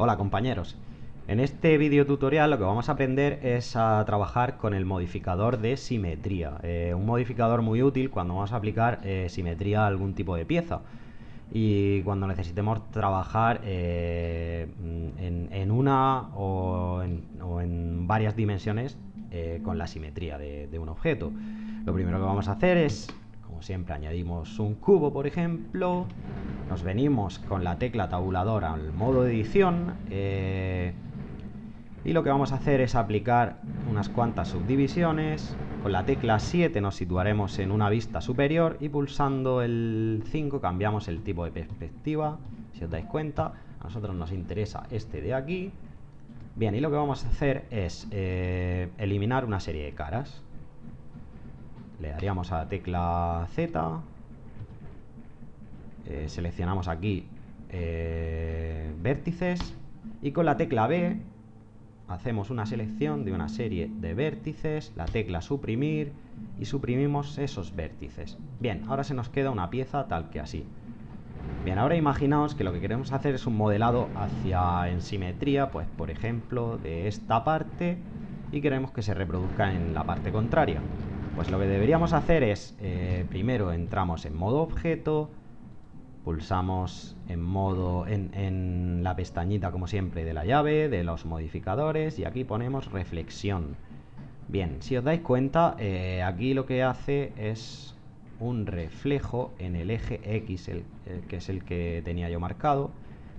Hola compañeros, en este vídeo tutorial lo que vamos a aprender es a trabajar con el modificador de simetría, un modificador muy útil cuando vamos a aplicar simetría a algún tipo de pieza y cuando necesitemos trabajar en una o en varias dimensiones con la simetría de un objeto. Lo primero que vamos a hacer es, como siempre, añadimos un cubo, por ejemplo. Nos venimos con la tecla tabulador al modo edición y lo que vamos a hacer es aplicar unas cuantas subdivisiones. Con la tecla 7 nos situaremos en una vista superior y pulsando el 5 cambiamos el tipo de perspectiva. Si os dais cuenta, a nosotros nos interesa este de aquí. Bien, y lo que vamos a hacer es eliminar una serie de caras. Le daríamos a la tecla Z, seleccionamos aquí vértices y con la tecla B hacemos una selección de una serie de vértices, la tecla suprimir y suprimimos esos vértices. Bien, ahora se nos queda una pieza tal que así. Bien, ahora imaginaos que lo que queremos hacer es un modelado en simetría, pues por ejemplo de esta parte, y queremos que se reproduzca en la parte contraria. Pues lo que deberíamos hacer es, primero entramos en modo objeto, pulsamos en la pestañita como siempre de la llave, de los modificadores, y aquí ponemos reflexión. Bien, si os dais cuenta, aquí lo que hace es un reflejo en el eje X, que es el que tenía yo marcado,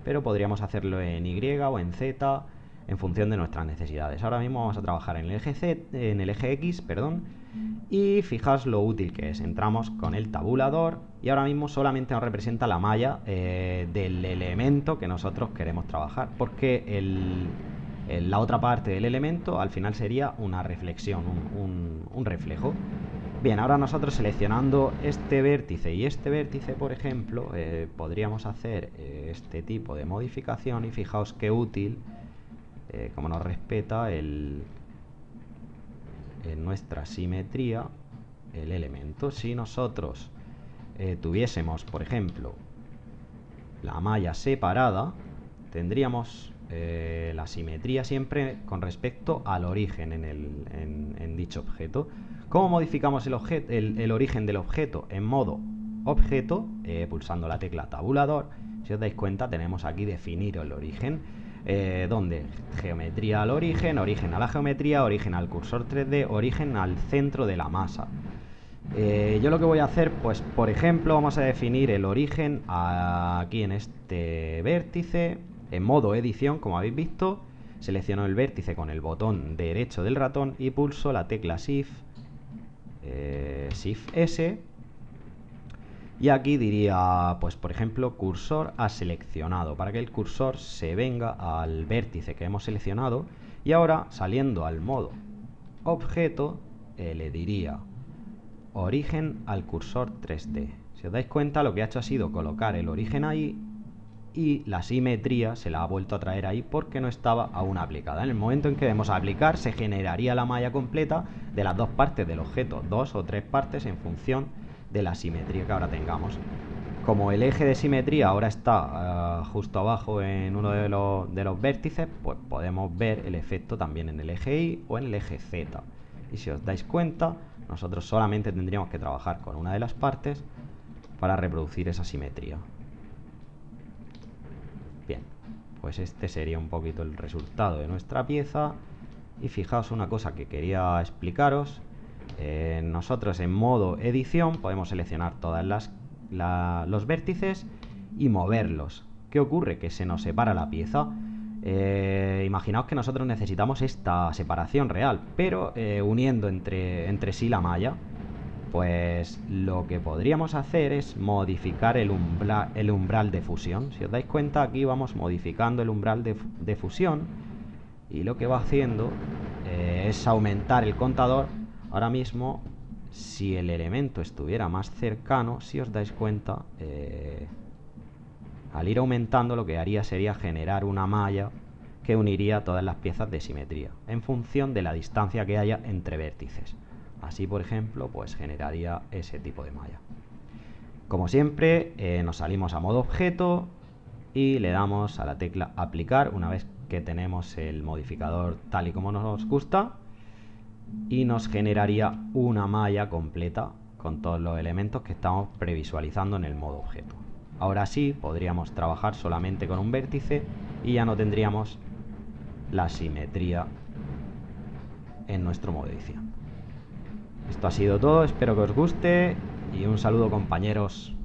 pero podríamos hacerlo en Y o en Z en función de nuestras necesidades. Ahora mismo vamos a trabajar en el eje X, perdón, y fijaos lo útil que es. Entramos con el tabulador y ahora mismo solamente nos representa la malla del elemento que nosotros queremos trabajar, porque la otra parte del elemento al final sería una reflexión, un reflejo. Bien, ahora nosotros seleccionando este vértice y este vértice, por ejemplo, podríamos hacer este tipo de modificación y fijaos qué útil, como nos respeta en nuestra simetría el elemento. Si nosotros tuviésemos, por ejemplo, la malla separada, tendríamos la simetría siempre con respecto al origen en dicho objeto. ¿Cómo modificamos el origen del objeto? En modo objeto, pulsando la tecla tabulador. Si os dais cuenta, tenemos aquí definir el origen, donde geometría al origen, origen a la geometría, origen al cursor 3D, origen al centro de la masa. Yo lo que voy a hacer, pues por ejemplo, vamos a definir el origen aquí en este vértice, en modo edición, como habéis visto. Selecciono el vértice con el botón derecho del ratón y pulso la tecla Shift S. Y aquí diría, pues por ejemplo, cursor a seleccionado, para que el cursor se venga al vértice que hemos seleccionado. Y ahora, saliendo al modo objeto, le diría origen al cursor 3D. Si os dais cuenta, lo que ha hecho ha sido colocar el origen ahí y la simetría se la ha vuelto a traer ahí porque no estaba aún aplicada. En el momento en que demos a aplicar, se generaría la malla completa de las dos partes del objeto, 2 o 3 partes en función de la simetría que ahora tengamos. Como el eje de simetría ahora está justo abajo en uno de los vértices, pues podemos ver el efecto también en el eje Y o en el eje Z. Y si os dais cuenta, nosotros solamente tendríamos que trabajar con una de las partes para reproducir esa simetría. Bien, pues este sería un poquito el resultado de nuestra pieza. Y fijaos una cosa que quería explicaros. Nosotros en modo edición podemos seleccionar todas los vértices y moverlos. ¿Qué ocurre? Que se nos separa la pieza. Imaginaos que nosotros necesitamos esta separación real, pero uniendo entre sí la malla. Pues lo que podríamos hacer es modificar el umbral de fusión. Si os dais cuenta, aquí vamos modificando el umbral de fusión y lo que va haciendo es aumentar el contador. Ahora mismo, si el elemento estuviera más cercano, si os dais cuenta, al ir aumentando lo que haría sería generar una malla que uniría todas las piezas de simetría en función de la distancia que haya entre vértices. Así, por ejemplo, pues generaría ese tipo de malla. Como siempre, nos salimos a modo objeto, y le damos a la tecla aplicar una vez que tenemos el modificador tal y como nos gusta, y nos generaría una malla completa con todos los elementos que estamos previsualizando en el modo objeto. Ahora sí podríamos trabajar solamente con un vértice y ya no tendríamos la simetría en nuestro modo edición. Esto ha sido todo, espero que os guste y un saludo, compañeros.